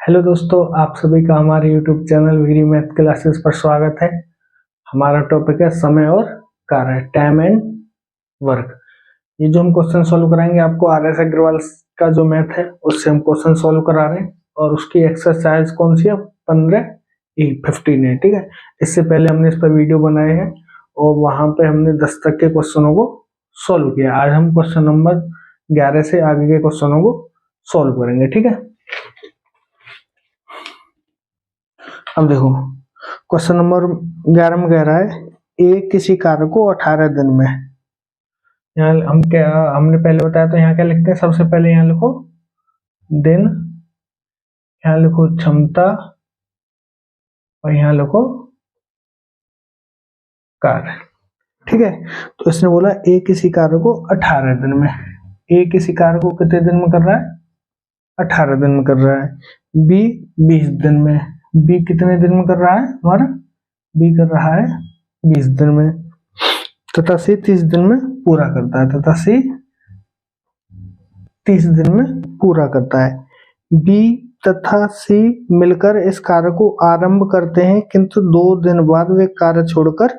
Hello दोस्तों, आप सभी का हमारे YouTube channel Veeri math classes पर स्वागत है। हमारा टॉपिक है समय और कार्य, टाइम एंड वर्क। ये जो हम क्वेश्चन सॉल्व कराएंगे आपको RS अग्रवाल का जो मैथ है उससे हम क्वेश्चन सॉल्व करा रहे हैं और उसकी एक्सरसाइज कौन सी है 15 है। ठीक है, इससे पहले हमने इस पर वीडियो बनाए हैं और वहां पे हमने 10 तक के क्वेश्चनों को सॉल्व किया। आज हम क्वेश्चन नंबर 11 से आगे के क्वेश्चनों को सॉल्व करेंगे। ठीक है, अब देखो क्वेश्चन नंबर 11 में कह रहा है ए किसी कार्य को 18 दिन में। यहाँ हम क्या हमने पहले बताया, तो यहाँ क्या लिखते हैं, सबसे पहले यहाँ लिखो दिन, यहाँ लिखो क्षमता और यहाँ लिखो कार्य। ठीक है, तो इसने बोला ए किसी कार्य को 18 दिन में। ए किसी कार्य को कितने दिन में कर रहा है? 18 दिन में कर रहा है। बी 20 दिन में। बी कितने दिन में कर रहा है हमारा? बी कर रहा है 20 दिन में। तथा सी 30 दिन में पूरा करता है। तथा सी 30 दिन में पूरा करता है। बी तथा सी मिलकर इस कार्य को आरंभ करते हैं, किंतु 2 दिन बाद वे कार्य छोड़कर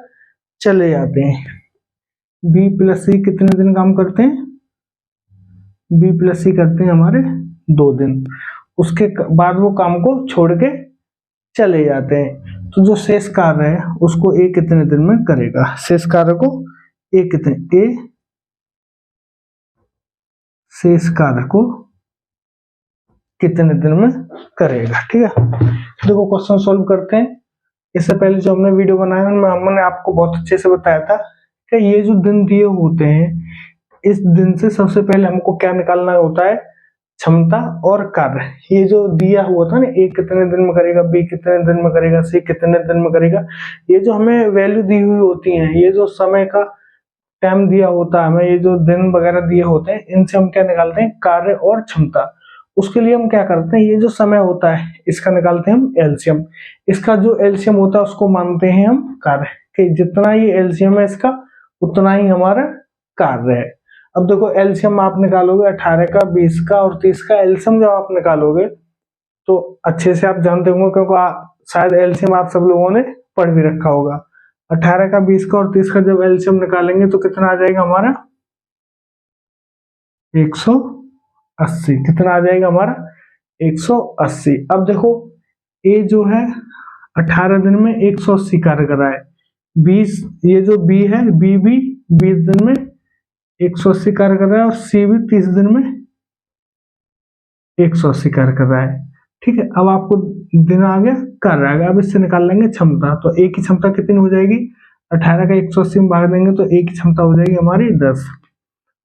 चले जाते हैं। बी प्लस सी कितने दिन काम करते हैं? बी प्लस सी करते हैं हमारे 2 दिन। उसके बाद वो काम को छोड़ के चले जाते हैं। तो जो शेष कार्य है उसको ए कितने दिन में करेगा? शेष कार्य को ए शेष कार्य को कितने दिन में करेगा? ठीक है, देखो क्वेश्चन सॉल्व करते हैं। इससे पहले जो हमने वीडियो बनाया उनमें हमने आपको बहुत अच्छे से बताया था कि ये जो दिन दिए होते हैं, इस दिन से सबसे पहले हमको क्या निकालना होता है? क्षमता और कार्य। ये जो दिया हुआ था ना, ए कितने दिन में करेगा, बी कितने दिन में करेगा, सी कितने दिन में करेगा, ये जो हमें वैल्यू दी हुई होती है, ये जो समय का टाइम दिया होता है हमें, ये जो दिन वगैरह दिए होते हैं, इनसे हम क्या निकालते हैं? कार्य और क्षमता। उसके लिए हम क्या करते हैं, ये जो समय होता है इसका निकालते हैं हम एलसीएम। इसका जो एलसीएम होता है उसको मानते हैं हम कार्य, कि जितना ही एलसीएम है इसका उतना ही हमारा कार्य है। अब देखो एलसीएम आप निकालोगे 18 का, 20 का और 30 का एलसीएम जब आप निकालोगे तो अच्छे से आप जानते होंगे, क्योंकि शायद एलसीएम आप सब लोगों ने पढ़ भी रखा होगा। 18 का, 20 का और 30 का जब एलसीएम निकालेंगे तो कितना आ जाएगा हमारा? 180। कितना आ जाएगा हमारा? 180। अब देखो ए जो है 18 दिन में 180 कार्य कर रहा है। 20 ये जो बी है, बी भी 20 दिन में 180 कार्य कर रहा है और सी भी 30 दिन में 180 कार्य कर रहा है। ठीक है, अब आपको दिन आ गया, कार्य आ गया। अब इससे निकाल लेंगे क्षमता। तो ए की क्षमता कितनी हो जाएगी? 18 का 180 में भाग देंगे तो ए की क्षमता हो जाएगी हमारी 10।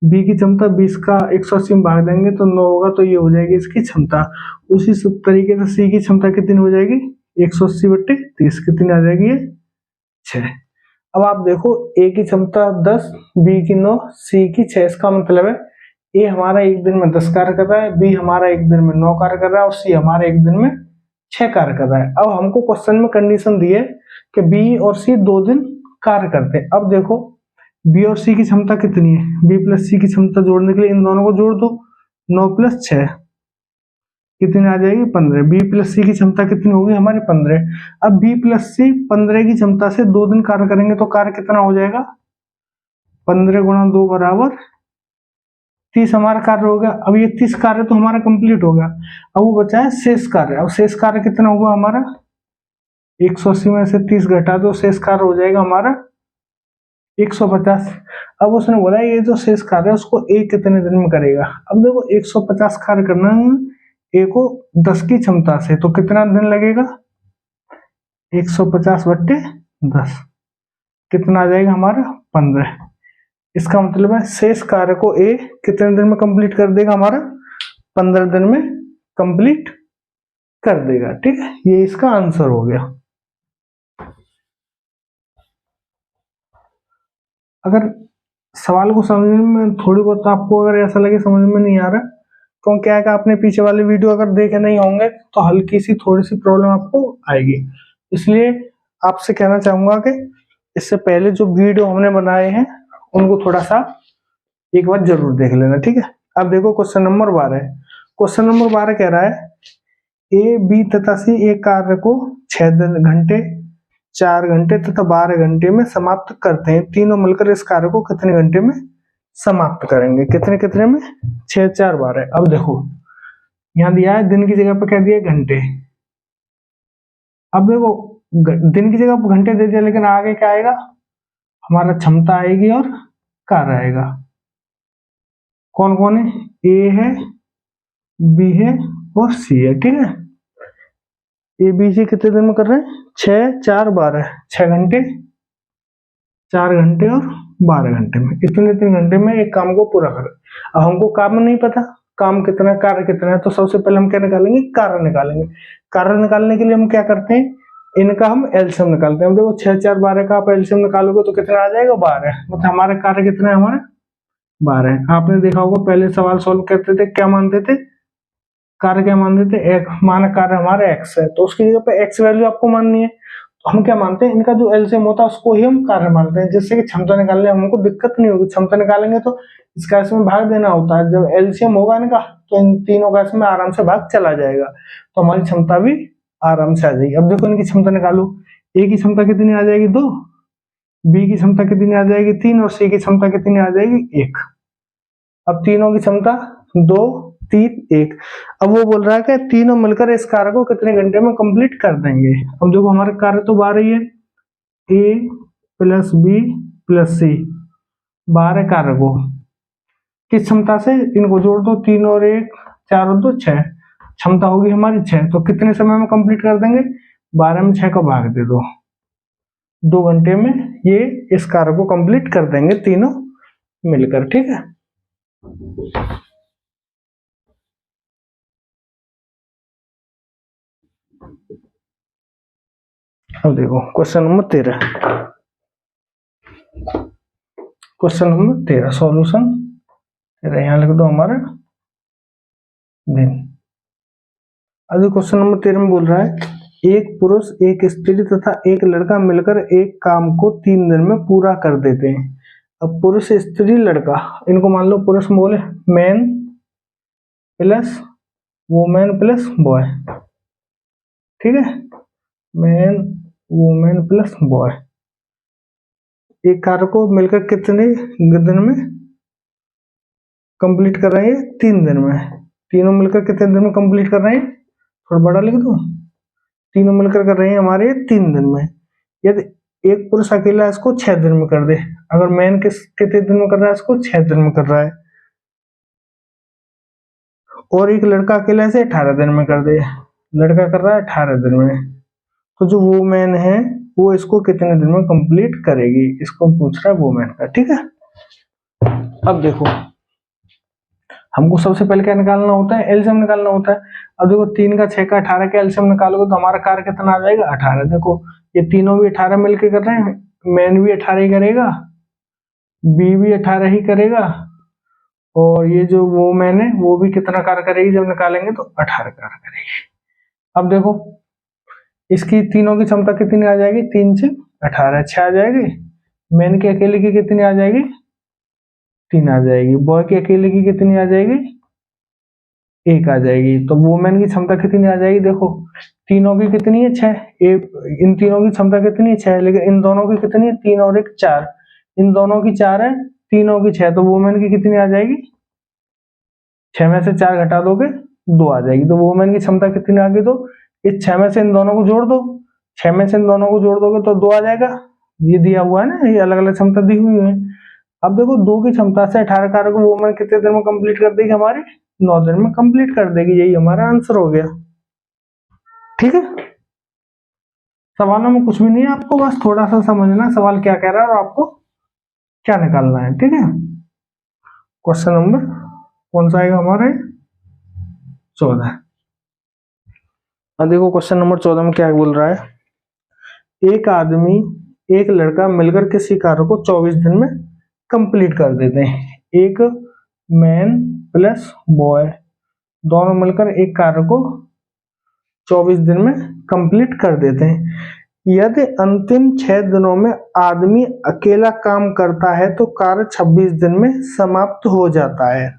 बी की क्षमता 20 का 180 में भाग देंगे तो 9 होगा, तो ये हो जाएगी इसकी क्षमता। उसी तरीके से सी की क्षमता कितनी हो जाएगी? 180/30 कितनी आ जाएगी? ये 6। अब आप देखो ए की क्षमता 10, बी की 9, सी की 6। इसका मतलब है ए हमारा एक दिन में 10 कार्य कर रहा है, बी हमारा एक दिन में 9 कार्य कर रहा है और सी हमारा एक दिन में 6 कार्य कर रहा है। अब हमको क्वेश्चन में कंडीशन दी है कि बी और सी 2 दिन कार्य करते हैं। अब देखो बी और सी की क्षमता कितनी है? बी प्लस सी की क्षमता जोड़ने के लिए इन दोनों को जोड़ दो। 9 + 6 कितनी आ जाएगी? 15। बी प्लस सी की क्षमता कितनी होगी हमारी? 15। अब बी प्लस सी 15 की क्षमता से 2 दिन कार्य करेंगे तो कार्य कितना हो जाएगा? 15 × 2 = 30 हमारा कार्य हो गया। अब ये 30 कार्य तो हमारा कंप्लीट हो गया। अब वो बचा है शेष कार्य। अब शेष कार्य कितना हुआ हमारा? 180 में से 30 घटा दो, शेष कार्य हो जाएगा हमारा 150। अब उसने बोला ये जो शेष कार्य है उसको ए कितने दिन में करेगा? अब देखो 150 कार्य करना है ए को 10 की क्षमता से, तो कितना दिन लगेगा? 150/10 कितना आ जाएगा हमारा? 15। इसका मतलब है शेष कार्य को ए कितने दिन में कंप्लीट कर देगा हमारा? 15 दिन में कंप्लीट कर देगा। ठीक है, ये इसका आंसर हो गया। अगर सवाल को समझने में थोड़ी बहुत आपको अगर ऐसा लगे समझ में नहीं आ रहा, तो क्या है कि आपने पीछे वाले वीडियो अगर देखे नहीं होंगे तो हल्की सी थोड़ी सी प्रॉब्लम आपको आएगी। इसलिए आपसे कहना चाहूंगा कि इससे पहले जो वीडियो हमने बनाए हैं उनको थोड़ा सा एक बार जरूर देख लेना। ठीक है, अब देखो क्वेश्चन नंबर 12 है। क्वेश्चन नंबर 12 कह रहा है ए, बी तथा सी एक कार्य को 6 घंटे, 4 घंटे तथा 12 घंटे में समाप्त करते हैं। तीनों मिलकर इस कार्य को कितने घंटे में समाप्त करेंगे? कितने कितने में? 6, 4, 12। अब देखो यहाँ दिया है दिन की जगह पे क्या दिया है? घंटे। अब देखो दिन की जगह पे घंटे दे दिया, लेकिन आगे क्या आएगा? हमारा क्षमता आएगी और कार्य आएगा। कौन कौन है? ए है, बी है और सी है। ठीक है, ए बी सी कितने दिन में कर रहे हैं? 6, 4, 12, 6 घंटे, 4 घंटे और 12 घंटे में, इतने 3 घंटे में एक काम को पूरा करें। अब हमको काम नहीं पता काम कितना, कार्य कितना है, तो सबसे पहले हम क्या निकालेंगे? कार्य निकालेंगे। कार्य निकालने के लिए हम क्या करते हैं? इनका हम एलसीएम निकालते हैं। देखो 6, 4, 12 का आप एलसीएम निकालोगे तो कितना आ जाएगा? 12। मतलब हमारा कार्य कितना है? हमारा 12। आपने देखा होगा पहले सवाल सोल्व करते थे क्या मानते थे? कार्य क्या मानते थे? एक माना कार्य हमारा एक्स है, तो उसकी जगह पे एक्स वैल्यू आपको माननी है, तो हम क्या मानते हैं? इनका जो एलसीएम होता है उसको ही हम कार्य मानते हैं, जिससे कि क्षमता निकालने में हमको दिक्कत नहीं होगी। क्षमता निकालेंगे तो इसका इसमें भाग देना होता है, जब एलसीएम होगा इनका तो इन तीनों का इसमें आराम से भाग चला जाएगा, तो हमारी क्षमता भी आराम से आ जाएगी। अब देखो इनकी क्षमता निकालो। ए की क्षमता कितनी आ जाएगी? 2, बी की क्षमता कितनी आ जाएगी? 3 और सी की क्षमता कितनी आ जाएगी? 1। अब तीनों की क्षमता 2, 3, 1। अब वो बोल रहा है कि तीनों मिलकर इस कार्य को कितने घंटे में कंप्लीट कर देंगे? अब देखो हमारे कार्य तो 12 ही है, ए प्लस बी प्लस सी, 12 कार्य को किस क्षमता से इनको जोड़ दो? 3 और 1, 4 और 2, 6। क्षमता होगी हमारी 6, तो कितने समय में कंप्लीट कर देंगे? 12 में 6 का भाग दे दो, 2 घंटे में ये इस कार्य को कंप्लीट कर देंगे तीनों मिलकर। ठीक है, अब देखो question number 13। Question number 13 solution यहाँ लिख दो हमारा दिन। अभी क्वेश्चन नंबर 13 में बोल रहा है एक पुरुष, एक स्त्री तथा एक लड़का मिलकर एक काम को 3 दिन में पूरा कर देते हैं। अब पुरुष, स्त्री, लड़का, इनको मान लो पुरुष बोले man plus women plus boy. ठीक है, मैन वुमेन प्लस बॉय एक कार्य को मिलकर कितने दिन में कंप्लीट कर रहे हैं? 3 दिन में। तीनों मिलकर कितने दिन में कंप्लीट कर रहे हैं? थोड़ा बड़ा लिख दो। तीनों मिलकर कर रहे हैं हमारे 3 दिन में। यदि एक पुरुष अकेला इसको 6 दिन में कर दे, अगर मैन कितने दिन में कर रहा है? इसको 6 दिन में कर रहा है, और एक लड़का अकेला इसे 18 दिन में कर दे, लड़का कर रहा है 18 दिन में, तो जो वो मैन है वो इसको कितने दिन में कंप्लीट करेगी? इसको पूछ रहा है वो मैन का। ठीक है, अब देखो हमको सबसे पहले क्या निकालना होता है? एलसीएम निकालना होता है। अब देखो 3 का 6 का 18 का एलसीएम निकालोगे तो हमारा कार्य कितना आ जाएगा? 18। देखो ये तीनों भी 18 मिलके कर रहे हैं, मैन भी 18 ही करेगा, बी भी 18 ही करेगा, और ये जो वो मैन है वो भी कितना कार्य करेगी? जब निकालेंगे तो 18 कार्य करेगी। अब देखो इसकी तीनों की क्षमता कितनी आ जाएगी? 3 से 18, 6 आ जाएगी। मैन की अकेले की कितनी आ जाएगी? 3 आ जाएगी। बॉय की अकेले की कितनी आ जाएगी? 1 आ जाएगी। तो वुमेन की क्षमता कितनी आ जाएगी? देखो तीनों की कितनी है? 6। इन तीनों की क्षमता कितनी है? 6, लेकिन इन दोनों की कितनी है? 3 और 1, 4। इन दोनों की 4 है, तीनों की 6, तो वुमेन की कितनी आ जाएगी? 6 में से 4 घटा दोगे 2 आ जाएगी। तो वुमेन की क्षमता कितनी आ गई? तो इस 6 में से इन दोनों को जोड़ दो, 6 में से इन दोनों को जोड़ दोगे तो 2 आ जाएगा। ये दिया हुआ है ना, ये अलग अलग क्षमता दी हुई है। अब देखो 2 की क्षमता से 18 कार्य को वुमेन कितने दिन में कंप्लीट कर देगी? हमारे 9 दिन में कंप्लीट कर देगी। यही हमारा आंसर हो गया। ठीक है, सवालों में कुछ भी नहीं है, आपको बस थोड़ा सा समझना सवाल क्या कह रहा है और आपको क्या निकालना है। ठीक है, क्वेश्चन नंबर कौन सा आएगा हमारे? 14। अब देखो क्वेश्चन नंबर 14 में क्या बोल रहा है? एक आदमी, एक लड़का मिलकर किसी कार्य को 24 दिन में कंप्लीट कर देते हैं। एक मैन प्लस बॉय दोनों मिलकर एक कार्य को 24 दिन में कंप्लीट कर देते हैं। यदि अंतिम 6 दिनों में आदमी अकेला काम करता है तो कार्य 26 दिन में समाप्त हो जाता है।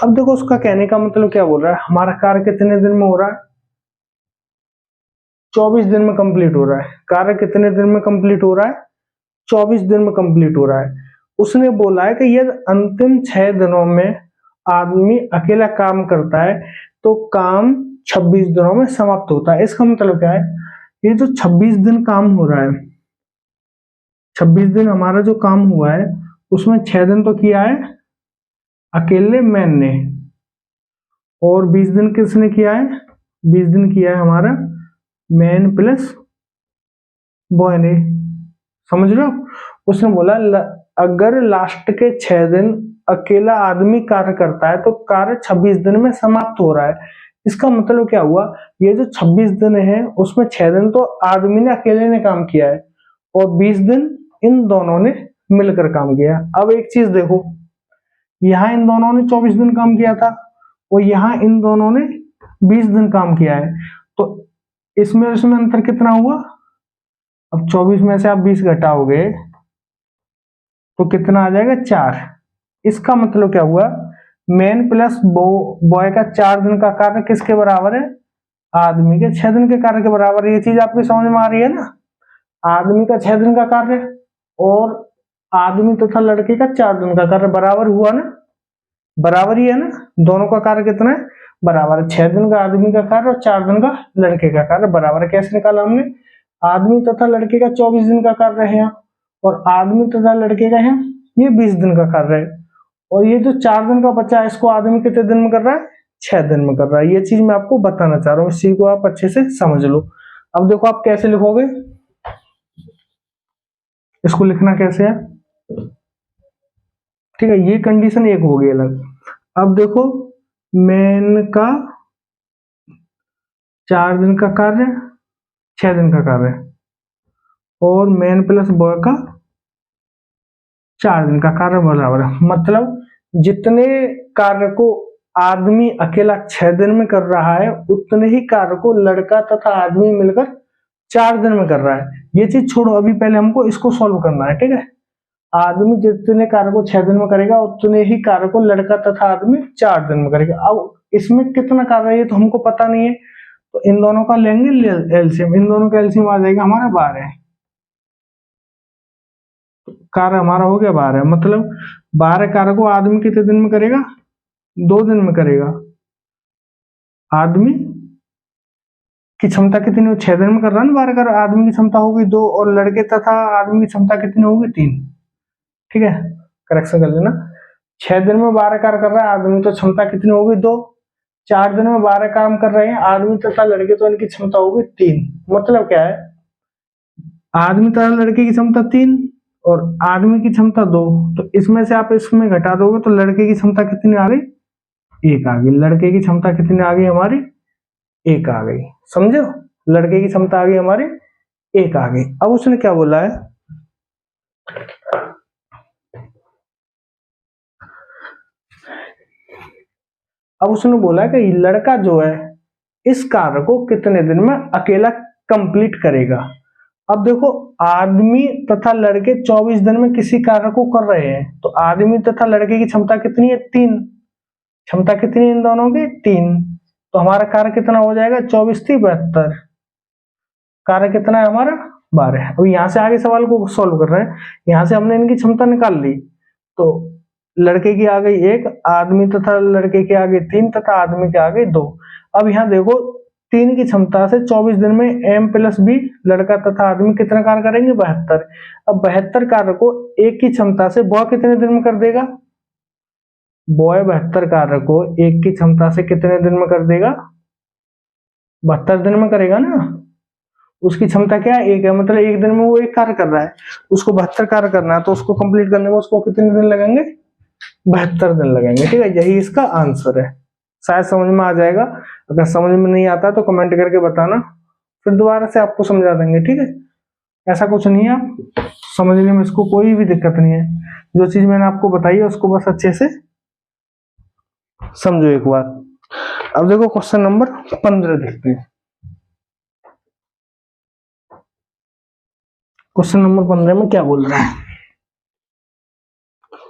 अब देखो उसका कहने का मतलब क्या बोल रहा है? हमारा कार्य कितने दिन में हो रहा है? 24 दिन में कंप्लीट हो रहा है। कार्य कितने दिन में कंप्लीट हो रहा है? 24 दिन में कंप्लीट हो रहा है। उसने बोला है कि यदि अंतिम 6 दिनों में आदमी अकेला काम करता है तो काम 26 दिनों में समाप्त होता है। इसका मतलब क्या है? ये जो 26 दिन काम हो रहा है, 26 दिन हमारा जो काम हुआ है उसमें 6 दिन तो किया है अकेले मैन ने, और 20 दिन किसने किया है? 20 दिन किया है हमारा मैन प्लस बॉय ने। समझ रहे हो? उसने बोला अगर लास्ट के 6 दिन अकेला आदमी कार्य करता है तो कार्य 26 दिन में समाप्त हो रहा है। इसका मतलब क्या हुआ? ये जो 26 दिन है उसमें 6 दिन तो आदमी ने अकेले ने काम किया है और 20 दिन इन दोनों ने मिलकर काम किया। अब एक चीज देखो, यहाँ इन दोनों ने 24 दिन काम किया था और यहाँ इन दोनों ने 20 दिन काम किया है, तो इसमें अंतर कितना हुआ? अब 24 में से आप 20 घटाओगे तो कितना आ जाएगा? 4। इसका मतलब क्या हुआ? मैन प्लस बॉय का 4 दिन का कार्य किसके बराबर है? आदमी के 6 दिन के कार्य के बराबर है। ये चीज आपकी समझ में आ रही है ना? आदमी का 6 दिन का कार्य और आदमी तथा लड़के का 4 दिन का कार्य बराबर हुआ ना? बराबर ही है ना? दोनों का कार्य कितना है? बराबर है। 6 दिन का आदमी का कार्य और 4 दिन का लड़के का कार्य बराबर है। कैसे निकाला हमने? आदमी तथा लड़के का 24 दिन का कार्य है और आदमी तथा लड़के का है ये 20 दिन का कार्य है, और ये जो 4 दिन का बच्चा है इसको आदमी कितने दिन में कर रहा है? 6 दिन में कर रहा है। ये चीज मैं आपको बताना चाह रहा हूँ, इस चीज को आप अच्छे से समझ लो। अब देखो आप कैसे लिखोगे, इसको लिखना कैसे है? ठीक है, ये कंडीशन एक हो गई अलग। अब देखो मैन का 4 दिन का कार्य, 6 दिन का कार्य और मैन प्लस बॉय का 4 दिन का कार्य बराबर है। मतलब जितने कार्य को आदमी अकेला 6 दिन में कर रहा है उतने ही कार्य को लड़का तथा आदमी मिलकर 4 दिन में कर रहा है। ये चीज छोड़ो, अभी पहले हमको इसको सॉल्व करना है। ठीक है, आदमी जितने कार्य को 6 दिन में करेगा उतने ही कार्य को लड़का तथा आदमी 4 दिन में करेगा। अब इसमें कितना कार्य है ये तो हमको पता नहीं है, तो इन दोनों का लेंगे एलसीएम। इन दोनों का एलसीएम आ जाएगा हमारा 12। कार्य हमारा हो गया 12। मतलब 12 कार्य को आदमी कितने दिन में करेगा? 2 दिन में करेगा। आदमी की क्षमता कितनी हो? 6 दिन में कर रहा है ना 12 कार्य। आदमी की क्षमता होगी 2 और लड़के तथा आदमी की क्षमता कितनी होगी? 3। ठीक है, करेक्शन कर लेना। 6 दिन में 12 कार्य कर रहा है आदमी, तो क्षमता कितनी होगी? 2। 4 दिन में 12 काम कर रहे हैं आदमी तथा लड़के, तो इनकी क्षमता होगी 3। मतलब क्या है? आदमी तथा लड़के की क्षमता 3 और आदमी की क्षमता 2, तो इसमें से आप इसमें घटा दोगे तो लड़के की क्षमता कितनी आ गई? 1 आ गई। लड़के की क्षमता कितनी आ गई हमारी? 1 आ गई। समझो, लड़के की क्षमता आ गई हमारी 1 आ गई। अब उसने क्या बोला है? अब उसने बोला कि लड़का जो है इस कार्य को कितने दिन में अकेला कंप्लीट करेगा। अब देखो आदमी तथा लड़के 24 दिन में किसी कार्य को कर रहे हैं, तो आदमी तथा लड़के की क्षमता कितनी है? 3। क्षमता कितनी है इन दोनों की? 3। तो हमारा कार्य कितना हो जाएगा? 24 3 72। कार्य कितना है हमारा? 12। अब यहाँ से आगे सवाल को सॉल्व कर रहे हैं। यहाँ से हमने इनकी क्षमता निकाल ली, तो लड़के की आ गई 1, आदमी तथा लड़के की आ गई 3 तथा आदमी की आ गई 2। अब यहाँ देखो 3 की क्षमता से 24 दिन में m प्लस b लड़का तथा आदमी कितना कार्य करेंगे? 72। अब 72 कार्य को 1 की क्षमता से बॉय कितने दिन में कर देगा? बॉय 72 कार्य को 1 की क्षमता से कितने दिन में कर देगा? 72 दिन में करेगा ना। उसकी क्षमता क्या है? 1 है, मतलब 1 दिन में वो 1 कार्य कर रहा है, उसको 72 कार्य करना है, तो उसको कंप्लीट करने में उसको कितने दिन लगेंगे? 72 दिन लगेंगे। ठीक है, यही इसका आंसर है। शायद समझ में आ जाएगा। अगर समझ में नहीं आता तो कमेंट करके बताना, फिर दोबारा से आपको समझा देंगे। ठीक है, ऐसा कुछ नहीं है, आप समझने में इसको कोई भी दिक्कत नहीं है। जो चीज मैंने आपको बताई है उसको बस अच्छे से समझो एक बार। अब देखो क्वेश्चन नंबर 15 देखते हैं। क्वेश्चन नंबर 15 में क्या बोल रहा है?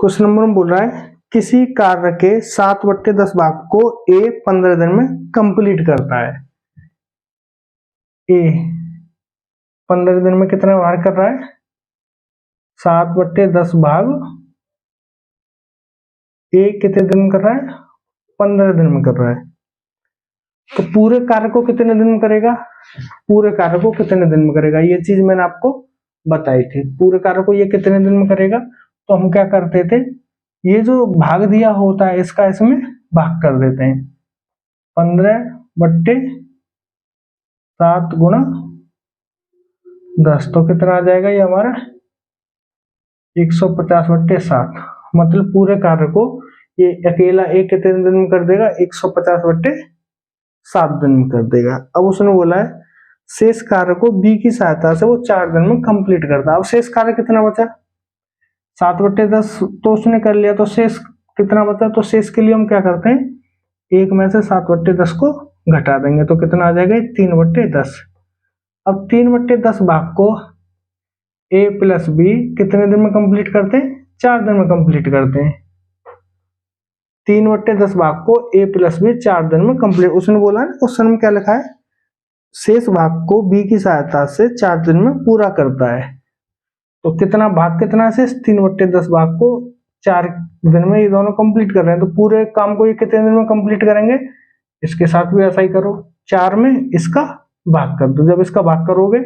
क्वेश्चन नंबर में बोल रहा है किसी कार्य के 7/10 भाग को ए 15 दिन में कंप्लीट करता है। ए 15 दिन में कितना व्यवहार कर रहा है, 7/10 भाग ए कितने दिन में कर रहा है, 15 दिन में कर रहा है। तो पूरे कार्य को कितने दिन में करेगा, पूरे कार्य को कितने दिन में करेगा, ये चीज मैंने आपको बताई थी। पूरे कार्य को ये कितने दिन में करेगा, तो हम क्या करते थे, ये जो भाग दिया होता है इसका इसमें भाग कर देते हैं। 15/7 गुणा 10, तो कितना आ जाएगा ये हमारा 150/7। मतलब पूरे कार्य को ये अकेला एक कितने दिन में कर देगा, 150/7 दिन में कर देगा। अब उसने बोला है शेष कार्य को बी की सहायता से वो 4 दिन में कंप्लीट करता है। अब शेष कार्य कितना बचा, 7/10 तो उसने कर लिया, तो शेष कितना बचा, तो शेष के लिए हम क्या करते हैं, एक में से 7/10 को घटा देंगे, तो कितना आ जाएगा 3/10। अब 3/10 भाग को ए प्लस बी कितने दिन में कंप्लीट करते हैं, 4 दिन में कंप्लीट करते हैं। 3/10 भाग को ए प्लस बी 4 दिन में कंप्लीट, उसने बोला है क्वेश्चन में क्या लिखा है, शेष भाग को बी की सहायता से 4 दिन में पूरा करता है। तो कितना भाग कितना शेष, 3/10 भाग को 4 दिन में ये दोनों कंप्लीट कर रहे हैं, तो पूरे काम को ये कितने दिन में कंप्लीट करेंगे, इसके साथ भी ऐसा ही करो, 4 में इसका भाग कर दो। जब इसका भाग करोगे,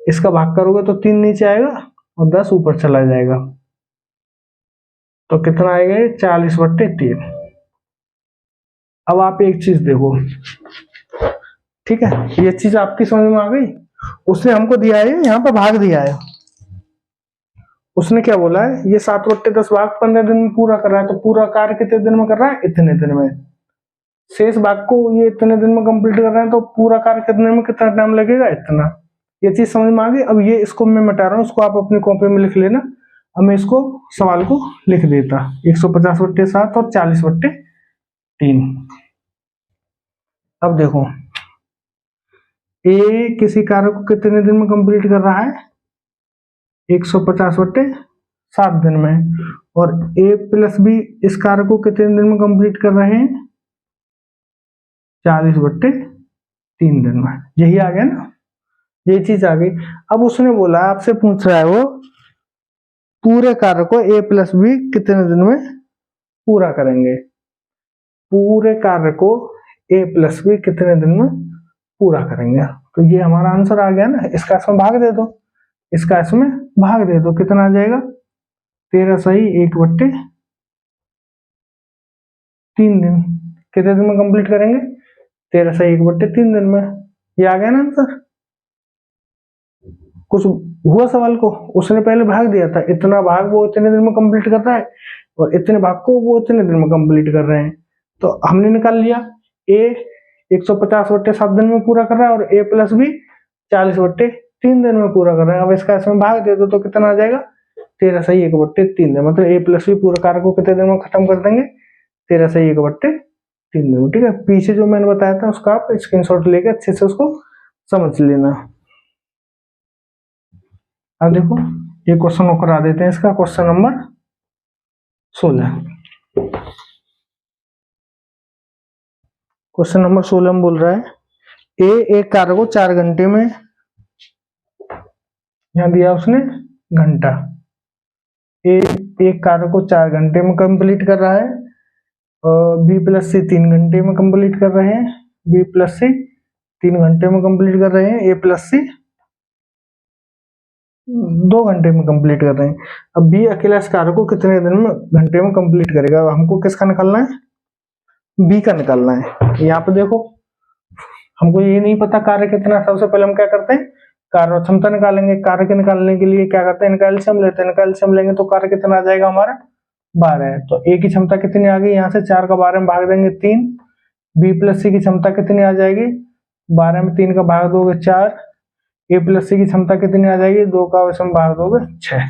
इसका भाग करोगे तो 3 नीचे आएगा और 10 ऊपर चला जाएगा, तो कितना आएगा 40/3। अब आप एक चीज देखो, ठीक है, ये चीज आपकी समझ में आ गई। उसने हमको दिया है, यहाँ पे भाग दिया है, उसने क्या बोला है, ये 7/10 भाग 15 दिन में पूरा कर रहा है, तो पूरा कार्य कितने दिन में कर रहा है, इतने दिन में। शेष भाग को ये इतने दिन में कंप्लीट कर रहे हैं, तो पूरा कार्य करने में कितना टाइम लगेगा, इतना। ये चीज समझ में आ गई। अब ये इसको मैं मिटा रहा हूँ, इसको आप अपनी कॉपी में लिख लेना। अब मैं इसको सवाल को लिख देता, 150/7 और 40/3। अब देखो, ए किसी कार्य को कितने दिन में कंप्लीट कर रहा है, 150/7 दिन में, और ए प्लस बी इस कार्य को कितने दिन में कंप्लीट कर रहे हैं, 40/3 दिन में। यही आ गया ना, ये चीज आ गई। अब उसने बोला, आपसे पूछ रहा है वो पूरे कार्य को ए प्लस बी कितने दिन में पूरा करेंगे, पूरे कार्य को ए प्लस बी कितने दिन में पूरा करेंगे। तो ये हमारा आंसर आ गया ना, इसका इसमें भाग दे दो, इसका इसमें भाग दे दो, कितना आ जाएगा 13 सही 1/3 दिन। कितने दिन में कंप्लीट करेंगे, 13 सही 1/3 दिन में। ये आ गया ना आंसर। कुछ हुआ सवाल को, उसने पहले भाग दिया था, इतना भाग वो इतने दिन में कंप्लीट कर रहा है और इतने भाग को वो इतने दिन में कंप्लीट कर रहे हैं, तो हमने निकाल लिया ए 150/7 दिन में पूरा कर रहा है और ए प्लस बी 40/3 दिन में पूरा कर रहा है। अब इसका इसमें भाग दे दो, तो कितना आ जाएगा 13 सही 1/3 दिन। मतलब ए प्लस बी पूरे कार्य को कितने दिन में खत्म कर देंगे, 13 सही 1/3 दिन। ठीक है, पीछे जो मैंने बताया था उसका आप स्क्रीनशॉट लेके अच्छे से उसको समझ लेना। अब देखो, ये क्वेश्चन को करा देते हैं, इसका क्वेश्चन नंबर 16। क्वेश्चन नंबर 16 में बोल रहा है ए एक कार्य को 4 घंटे में, यहां दिया उसने घंटा, ए एक कार्य को 4 घंटे में कंप्लीट कर रहा है, बी प्लस सी 3 घंटे में कंप्लीट कर रहे हैं, बी प्लस सी 3 घंटे में कंप्लीट कर रहे हैं, ए प्लस सी 2 घंटे में कंप्लीट कर रहे हैं। अब बी अकेला इस कार्य को कितने दिन में घंटे में कंप्लीट करेगा। हमको किसका निकालना है, बी का निकालना है। यहाँ पे देखो, हमको ये नहीं पता कार्य कितना, सबसे पहले हम क्या करते हैं, कार्य क्षमता निकालेंगे। कार्य के निकालने के लिए क्या करते हैं, इनका एलसीएम लेते हैं। इनका एलसीएम लेंगे तो कार्य कितना आ जाएगा हमारा 12 है। तो ए की क्षमता कितनी आ गई, यहाँ से 4 का 12 में भाग देंगे 3। बी प्लस सी की क्षमता कितनी आ जाएगी, 12 में 3 का भाग दोगे 4। ए प्लस सी की क्षमता कितनी आ जाएगी, 2 का इसमें भाग दोगे 6।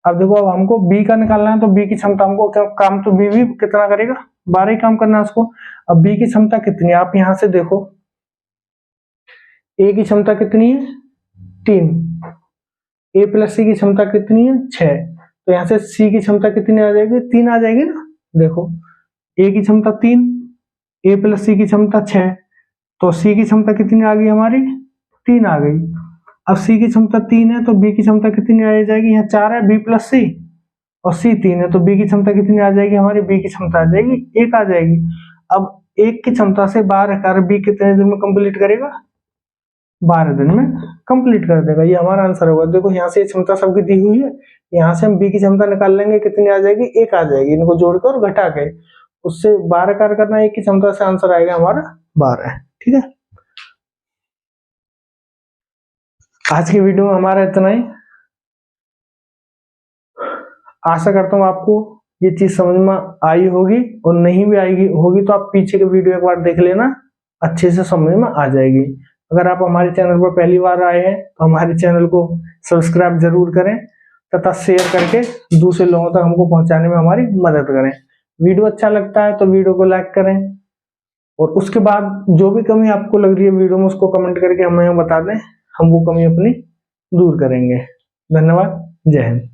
अब देखो, अब हमको बी का निकालना है, तो बी की क्षमता हमको क्या काम, तो बी भी कितना करेगा 12 ही काम करना है उसको। अब बी की क्षमता कितनी है, आप यहाँ से देखो, ए की क्षमता कितनी है 3, ए प्लस सी की क्षमता कितनी है 6, तो यहाँ से सी की क्षमता कितनी आ जाएगी, 3 आ जाएगी ना। देखो, ए की क्षमता 3, ए प्लस सी की क्षमता 6, तो सी की क्षमता कितनी आ गई हमारी 3 आ गई। अब सी की क्षमता 3 है तो बी की क्षमता कितनी आ जाएगी, यहाँ 4 है बी प्लस सी, और सी 3 है तो बी की क्षमता कितनी आ जाएगी, हमारी बी की क्षमता आ जाएगी 1 आ जाएगी। अब 1 की क्षमता से 12 कार्य बी कितने दिन में कंप्लीट करेगा, 12 दिन में कंप्लीट कर देगा। ये हमारा आंसर होगा। देखो यहाँ से क्षमता सबकी दी हुई है, यहाँ से हम बी की क्षमता निकाल लेंगे, कितनी आ जाएगी, 1 आ जाएगी। इनको जोड़कर और घटा के उससे 12 कार्य करना, 1 की क्षमता से आंसर आएगा हमारा 12। ठीक है, आज की वीडियो में हमारा इतना ही। आशा करता हूँ आपको ये चीज समझ में आई होगी, और नहीं भी आएगी होगी तो आप पीछे के वीडियो एक बार देख लेना, अच्छे से समझ में आ जाएगी। अगर आप हमारे चैनल पर पहली बार आए हैं तो हमारे चैनल को सब्सक्राइब जरूर करें तथा शेयर करके दूसरे लोगों तक हमको पहुंचाने में हमारी मदद करें। वीडियो अच्छा लगता है तो वीडियो को लाइक करें, और उसके बाद जो भी कमी आपको लग रही है वीडियो में उसको कमेंट करके हमें बता दें, हम वो कमी अपनी दूर करेंगे। धन्यवाद, जय हिंद।